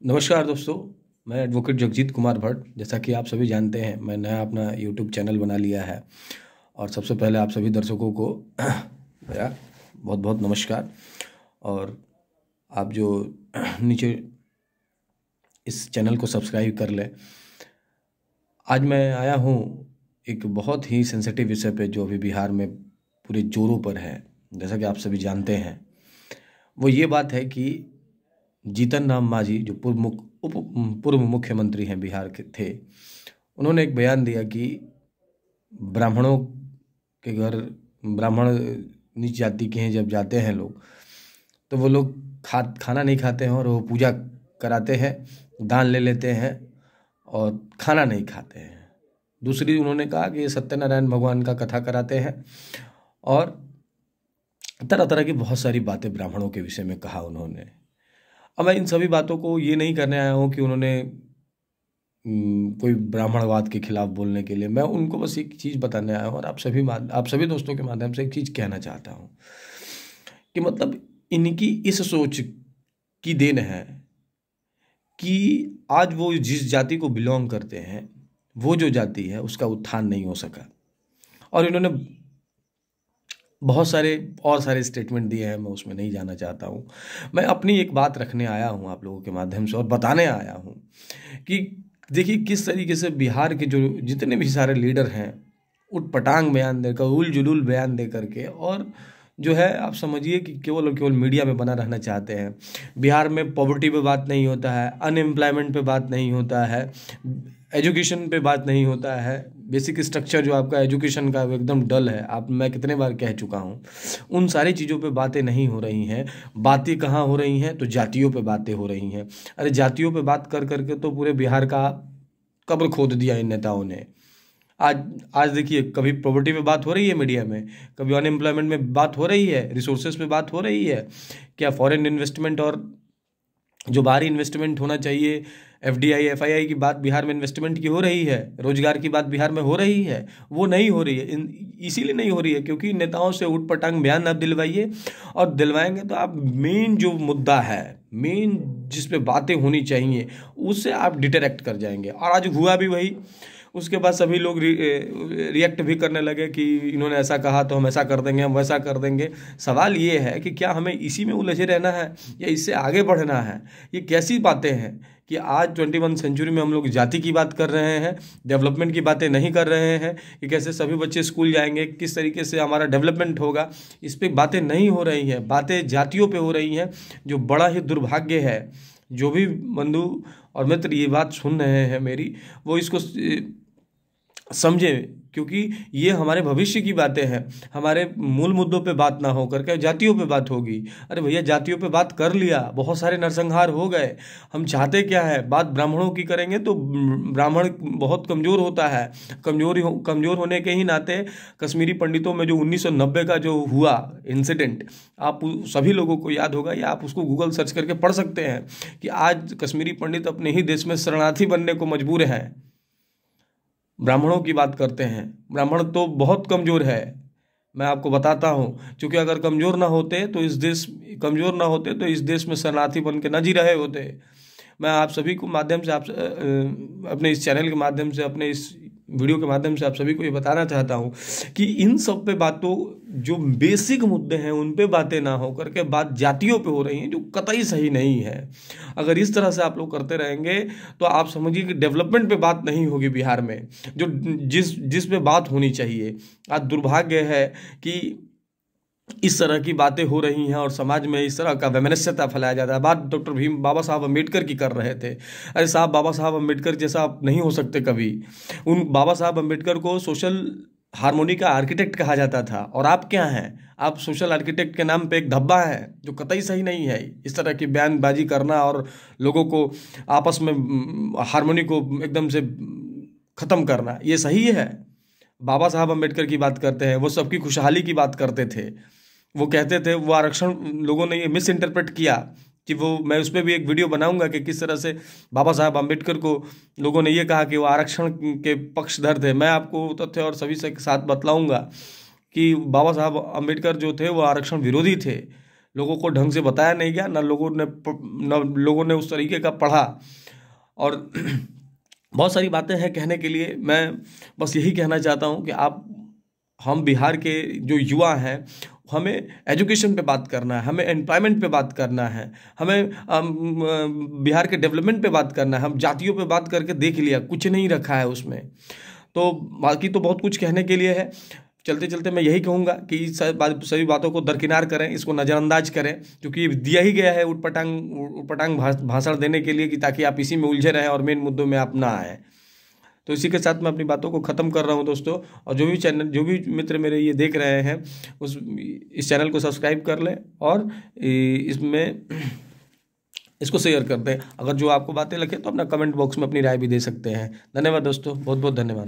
नमस्कार दोस्तों। मैं एडवोकेट जगजीत कुमार भट्ट। जैसा कि आप सभी जानते हैं, मैं नया अपना यूट्यूब चैनल बना लिया है और सबसे पहले आप सभी दर्शकों को मेरा बहुत बहुत नमस्कार। और आप जो नीचे इस चैनल को सब्सक्राइब कर लें। आज मैं आया हूँ एक बहुत ही सेंसिटिव विषय पे जो अभी बिहार में पूरे जोरों पर है। जैसा कि आप सभी जानते हैं, वो ये बात है कि जीतन राम मांझी जो पूर्व मुख्यमंत्री हैं बिहार के थे, उन्होंने एक बयान दिया कि ब्राह्मणों के घर, ब्राह्मण नीच जाति के हैं, जब जाते हैं लोग तो वो लोग खाना नहीं खाते हैं और वो पूजा कराते हैं, दान ले लेते हैं और खाना नहीं खाते हैं। दूसरी उन्होंने कहा कि ये सत्यनारायण भगवान का कथा कराते हैं और तरह तरह की बहुत सारी बातें ब्राह्मणों के विषय में कहा उन्होंने। अब मैं इन सभी बातों को ये नहीं करने आया हूँ कि उन्होंने कोई ब्राह्मणवाद के खिलाफ बोलने के लिए। मैं उनको बस एक चीज़ बताने आया हूँ और आप सभी दोस्तों के माध्यम से एक चीज़ कहना चाहता हूँ कि मतलब इनकी इस सोच की देन है कि आज वो जिस जाति को बिलोंग करते हैं, वो जो जाति है उसका उत्थान नहीं हो सका। और इन्होंने बहुत सारे स्टेटमेंट दिए हैं, मैं उसमें नहीं जाना चाहता हूँ। मैं अपनी एक बात रखने आया हूँ आप लोगों के माध्यम से और बताने आया हूँ कि देखिए किस तरीके से बिहार के जो जितने भी सारे लीडर हैं, उटपटांग बयान देकर, उल जुलूल बयान दे करके, और जो है आप समझिए कि केवल और केवल मीडिया में बना रहना चाहते हैं। बिहार में पॉवर्टी पे बात नहीं होता है, अनएम्प्लॉयमेंट पे बात नहीं होता है, एजुकेशन पे बात नहीं होता है। बेसिक स्ट्रक्चर जो आपका एजुकेशन का एकदम डल है, मैं कितने बार कह चुका हूँ। उन सारी चीज़ों पे बातें नहीं हो रही हैं। बातें कहाँ हो रही हैं? तो जातियों पे बातें हो रही हैं। अरे जातियों पे बात कर करके तो पूरे बिहार का कब्र खोद दिया इन नेताओं ने। आज आज देखिए, कभी प्रॉपर्टी पे बात हो रही है मीडिया में, कभी अनएम्प्लॉयमेंट में बात हो रही है, रिसोर्सेज पे बात हो रही है। क्या फॉरेन इन्वेस्टमेंट और जो बाहरी इन्वेस्टमेंट होना चाहिए, एफडीआई एफआईआई की बात बिहार में इन्वेस्टमेंट की हो रही है, रोजगार की बात बिहार में हो रही है? वो नहीं हो रही है। इसीलिए नहीं हो रही है क्योंकि नेताओं से उटपटांग बयान आप दिलवाइए, और दिलवाएंगे तो आप मेन जो मुद्दा है, मेन जिस पे बातें होनी चाहिए, उससे आप डिटरैक्ट कर जाएंगे। और आज हुआ भी वही। उसके बाद सभी लोग रिएक्ट भी करने लगे कि इन्होंने ऐसा कहा तो हम ऐसा कर देंगे, हम वैसा कर देंगे। सवाल ये है कि क्या हमें इसी में उलझे रहना है या इससे आगे बढ़ना है? ये कैसी बातें हैं कि आज 21 सेंचुरी में हम लोग जाति की बात कर रहे हैं, डेवलपमेंट की बातें नहीं कर रहे हैं कि कैसे सभी बच्चे स्कूल जाएंगे, किस तरीके से हमारा डेवलपमेंट होगा। इस पर बातें नहीं हो रही हैं, बातें जातियों पे हो रही हैं, जो बड़ा ही दुर्भाग्य है। जो भी बंधु और मित्र ये बात सुन रहे हैं मेरी, वो इसको समझें, क्योंकि ये हमारे भविष्य की बातें हैं। हमारे मूल मुद्दों पे बात ना हो करके जातियों पे बात होगी। अरे भैया, जातियों पे बात कर लिया, बहुत सारे नरसंहार हो गए। हम चाहते क्या है? बात ब्राह्मणों की करेंगे तो ब्राह्मण बहुत कमज़ोर होता है। कमज़ोर होने के ही नाते कश्मीरी पंडितों में जो 1990 का जो हुआ इंसिडेंट, आप सभी लोगों को याद होगा, या आप उसको गूगल सर्च करके पढ़ सकते हैं कि आज कश्मीरी पंडित अपने ही देश में शरणार्थी बनने को मजबूर हैं। ब्राह्मणों की बात करते हैं, ब्राह्मण तो बहुत कमज़ोर है। मैं आपको बताता हूँ, क्योंकि अगर कमज़ोर ना होते तो इस देश में शरणार्थी बन के न जी रहे होते। मैं आप सभी को माध्यम से अपने इस चैनल के माध्यम से, अपने इस वीडियो के माध्यम से आप सभी को ये बताना चाहता हूँ कि इन सब पे बातों, जो बेसिक मुद्दे हैं उन पे बातें ना हो करके बात जातियों पे हो रही हैं, जो कतई सही नहीं है। अगर इस तरह से आप लोग करते रहेंगे तो आप समझिए कि डेवलपमेंट पे बात नहीं होगी बिहार में, जो जिस पे बात होनी चाहिए। आज दुर्भाग्य है कि इस तरह की बातें हो रही हैं और समाज में इस तरह का वैमनस्यता फैलाया जाता है। बात डॉक्टर बाबा साहब अम्बेडकर की कर रहे थे। अरे साहब, बाबा साहब अम्बेडकर जैसा आप नहीं हो सकते कभी। उन बाबा साहब अम्बेडकर को सोशल हार्मोनी का आर्किटेक्ट कहा जाता था, और आप क्या हैं? आप सोशल आर्किटेक्ट के नाम पे एक धब्बा है, जो कतई सही नहीं है। इस तरह की बयानबाजी करना और लोगों को आपस में हार्मोनी को एकदम से ख़त्म करना, ये सही है? बाबा साहब अम्बेडकर की बात करते हैं, वो सबकी खुशहाली की बात करते थे। वो कहते थे, वो आरक्षण, लोगों ने ये मिस इंटरप्रेट किया कि वो, मैं उस पर भी एक वीडियो बनाऊंगा कि किस तरह से बाबा साहब अम्बेडकर को लोगों ने ये कहा कि वो आरक्षण के पक्षधर थे। मैं आपको तथ्य और सभी से साथ बतलाऊंगा कि बाबा साहब अम्बेडकर जो थे वो आरक्षण विरोधी थे। लोगों को ढंग से बताया नहीं गया, ना लोगों ने उस तरीके का पढ़ा। और बहुत सारी बातें हैं कहने के लिए। मैं बस यही कहना चाहता हूँ कि हम बिहार के जो युवा हैं, हमें एजुकेशन पे बात करना है, हमें एम्प्लॉयमेंट पे बात करना है, हमें बिहार के डेवलपमेंट पे बात करना है। हम जातियों पे बात करके देख लिया, कुछ नहीं रखा है उसमें। तो बाकी तो बहुत कुछ कहने के लिए है। चलते चलते मैं यही कहूँगा कि सभी बातों को दरकिनार करें, इसको नज़रअंदाज करें, क्योंकि दिया ही गया है उटपटांग भाषण देने के लिए, कि ताकि आप इसी में उलझे रहें और मेन मुद्दों में आप ना आएँ। तो इसी के साथ मैं अपनी बातों को ख़त्म कर रहा हूं दोस्तों। और जो भी मित्र मेरे ये देख रहे हैं, इस चैनल को सब्सक्राइब कर लें और इसको शेयर कर दें। अगर जो आपको बातें लगे तो अपना कमेंट बॉक्स में अपनी राय भी दे सकते हैं। धन्यवाद दोस्तों, बहुत बहुत धन्यवाद।